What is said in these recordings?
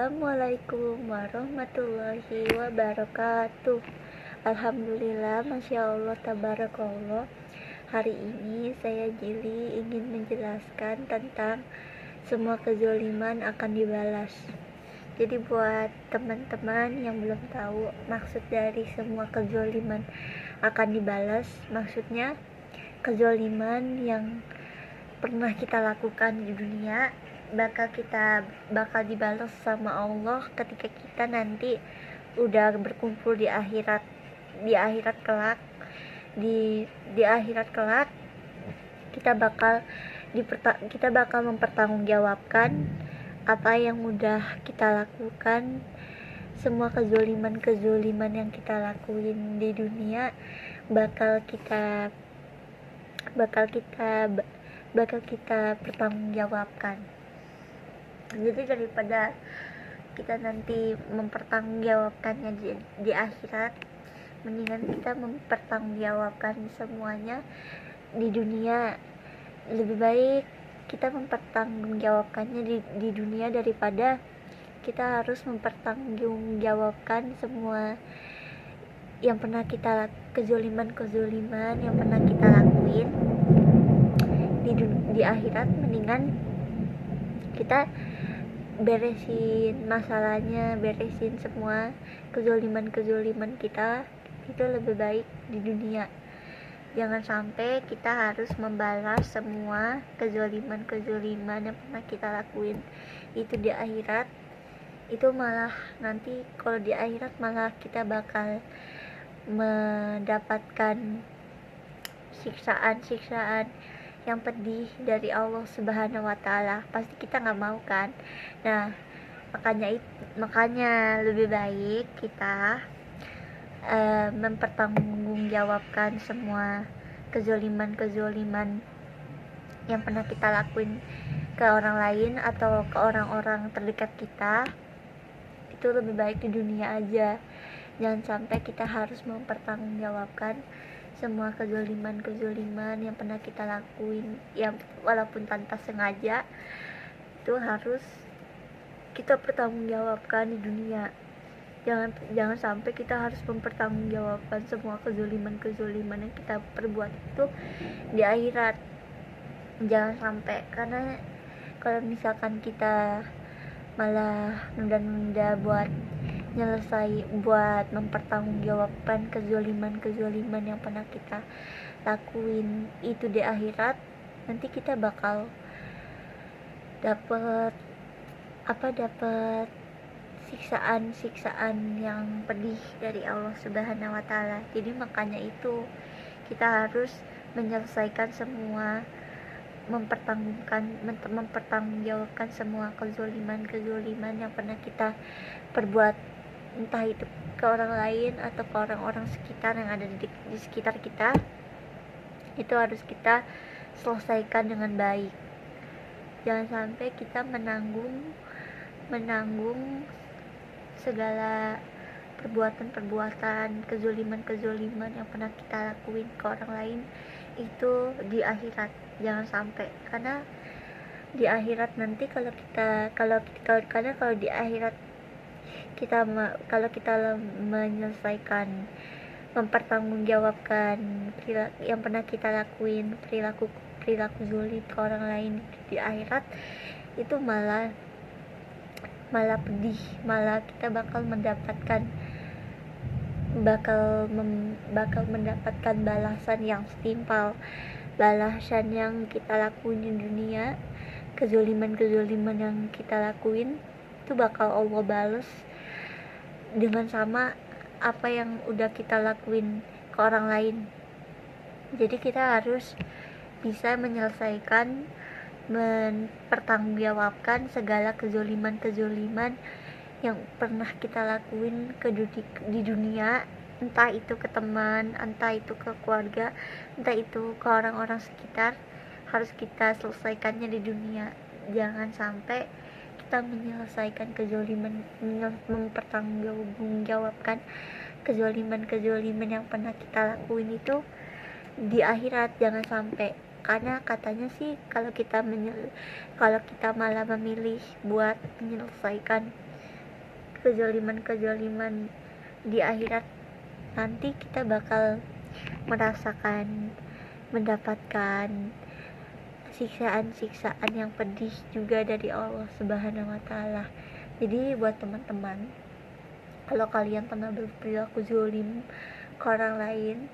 Assalamualaikum warahmatullahi wabarakatuh. Alhamdulillah, Masya Allah, tabarakallah. Hari ini saya Jili ingin menjelaskan tentang semua kezaliman akan dibalas. Jadi buat teman-teman yang belum tahu maksud dari semua kezaliman akan dibalas, maksudnya kezaliman yang pernah kita lakukan di dunia bakal dibalas sama Allah ketika kita nanti udah berkumpul di akhirat kelak. Di akhirat kelak kita bakal mempertanggungjawabkan apa yang udah kita lakukan. Semua kezaliman yang kita lakuin di dunia bakal kita pertanggungjawabkan. Jadi daripada kita nanti mempertanggungjawabkannya di akhirat, mendingan kita mempertanggungjawabkan semuanya di dunia. Lebih baik kita mempertanggungjawabkannya di dunia daripada kita harus mempertanggungjawabkan semua yang pernah kita kezaliman yang pernah kita lakuin di akhirat. Mendingan kita beresin masalahnya, beresin semua kezaliman kita, itu lebih baik di dunia. Jangan sampai kita harus membalas semua kezaliman yang pernah kita lakuin itu di akhirat. Itu malah nanti kalau di akhirat malah kita bakal mendapatkan siksaan yang pedih dari Allah Subhanahu wa Ta'ala. Pasti kita nggak mau kan. Nah, makanya lebih baik kita mempertanggungjawabkan semua kezaliman yang pernah kita lakuin ke orang lain atau ke orang-orang terdekat kita. Itu lebih baik di dunia aja. Jangan sampai kita harus mempertanggungjawabkan semua kezaliman yang pernah kita lakuin, yang walaupun tanpa sengaja, itu harus kita pertanggungjawabkan di dunia. Jangan sampai kita harus mempertanggungjawabkan semua kezaliman yang kita perbuat itu di akhirat. Jangan sampai, karena kalau misalkan kita malah nunda buat mempertanggungjawabkan kezaliman yang pernah kita lakuin itu di akhirat, nanti kita bakal dapat siksaan yang pedih dari Allah Subhanahu wa Ta'ala. Jadi makanya itu kita harus menyelesaikan semua, mempertanggungjawabkan semua kezaliman yang pernah kita perbuat, entah itu ke orang lain atau ke orang-orang sekitar yang ada di sekitar kita. Itu harus kita selesaikan dengan baik. Jangan sampai kita menanggung segala perbuatan kezaliman yang pernah kita lakuin ke orang lain itu di akhirat. Jangan sampai, karena di akhirat nanti kalau di akhirat kalau kita menyelesaikan mempertanggungjawabkan yang pernah kita lakuin, perilaku zalim ke orang lain di akhirat, itu malah pedih, malah kita bakal mendapatkan balasan yang setimpal, balasan yang kita lakuin di dunia. Kezaliman yang kita lakuin itu bakal Allah balas dengan sama apa yang udah kita lakuin ke orang lain. Jadi kita harus bisa menyelesaikan, mempertanggungjawabkan segala kezaliman yang pernah kita lakuin di dunia, entah itu ke teman, entah itu ke keluarga, entah itu ke orang-orang sekitar. Harus kita selesaikannya di dunia. Jangan sampai kita menyelesaikan mempertanggungjawabkan kezaliman yang pernah kita lakuin itu di akhirat. Jangan sampai, karena katanya sih kalau kita malah memilih buat menyelesaikan kezaliman di akhirat nanti kita bakal mendapatkan siksaan yang pedih juga dari Allah Subhanahu wa Ta'ala. Jadi buat teman-teman, kalau kalian pernah berperilaku zalim ke orang lain,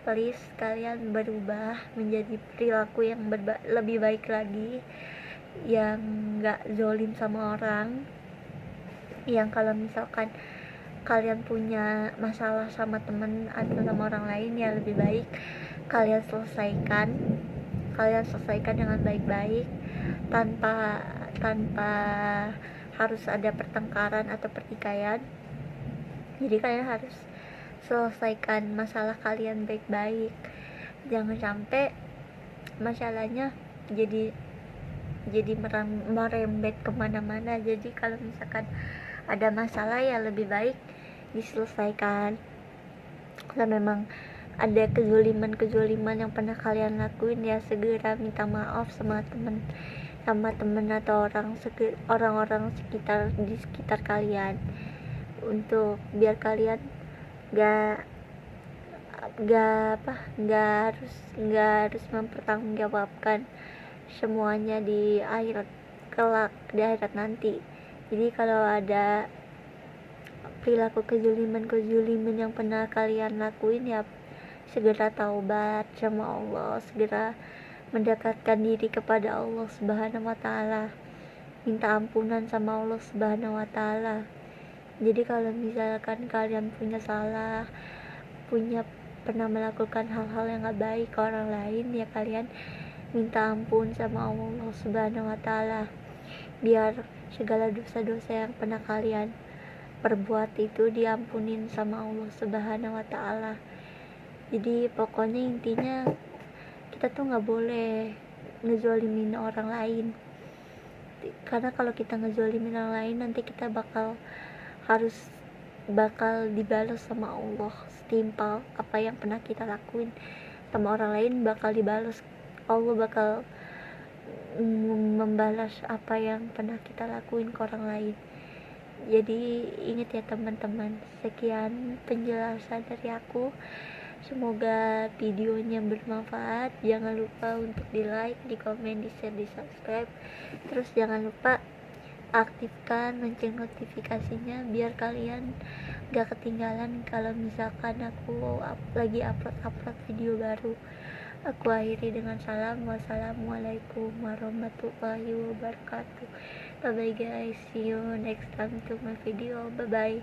please kalian berubah menjadi perilaku yang lebih baik lagi, yang gak zalim sama orang, yang kalau misalkan kalian punya masalah sama temen atau sama orang lain, ya lebih baik kalian selesaikan dengan baik-baik, tanpa harus ada pertengkaran atau pertikaian. Jadi kalian harus selesaikan masalah kalian baik-baik, jangan sampai masalahnya jadi merembet kemana-mana. Jadi kalau misalkan ada masalah, ya lebih baik diselesaikan. Kalau memang ada kezuliman yang pernah kalian lakuin, ya segera minta maaf sama temen atau orang-orang di sekitar kalian, untuk biar kalian gak harus mempertanggungjawabkan semuanya di akhirat kelak, di akhirat nanti. Jadi kalau ada perilaku kezuliman yang pernah kalian lakuin, ya segera taubat sama Allah, segera mendekatkan diri kepada Allah Subhanahu wa Ta'ala, minta ampunan sama Allah Subhanahu wa Ta'ala. Jadi kalau misalkan kalian pernah melakukan hal-hal yang gak baik ke orang lain, ya kalian minta ampun sama Allah Subhanahu wa Ta'ala, biar segala dosa-dosa yang pernah kalian perbuat itu diampunin sama Allah Subhanahu wa Ta'ala. Jadi pokoknya intinya kita tuh gak boleh ngezolimin orang lain, karena kalau kita ngezolimin orang lain, nanti kita bakal dibalas sama Allah setimpal apa yang pernah kita lakuin sama orang lain, bakal dibalas. Allah bakal membalas apa yang pernah kita lakuin ke orang lain. Jadi ingat ya teman-teman, sekian penjelasan dari aku, semoga videonya bermanfaat. Jangan lupa untuk di like, di komen, di share, di subscribe. Terus jangan lupa aktifkan lonceng notifikasinya biar kalian gak ketinggalan kalau misalkan aku lagi upload video baru. Aku akhiri dengan salam, wassalamualaikum warahmatullahi wabarakatuh. Bye bye guys, see you next time to my video. Bye bye.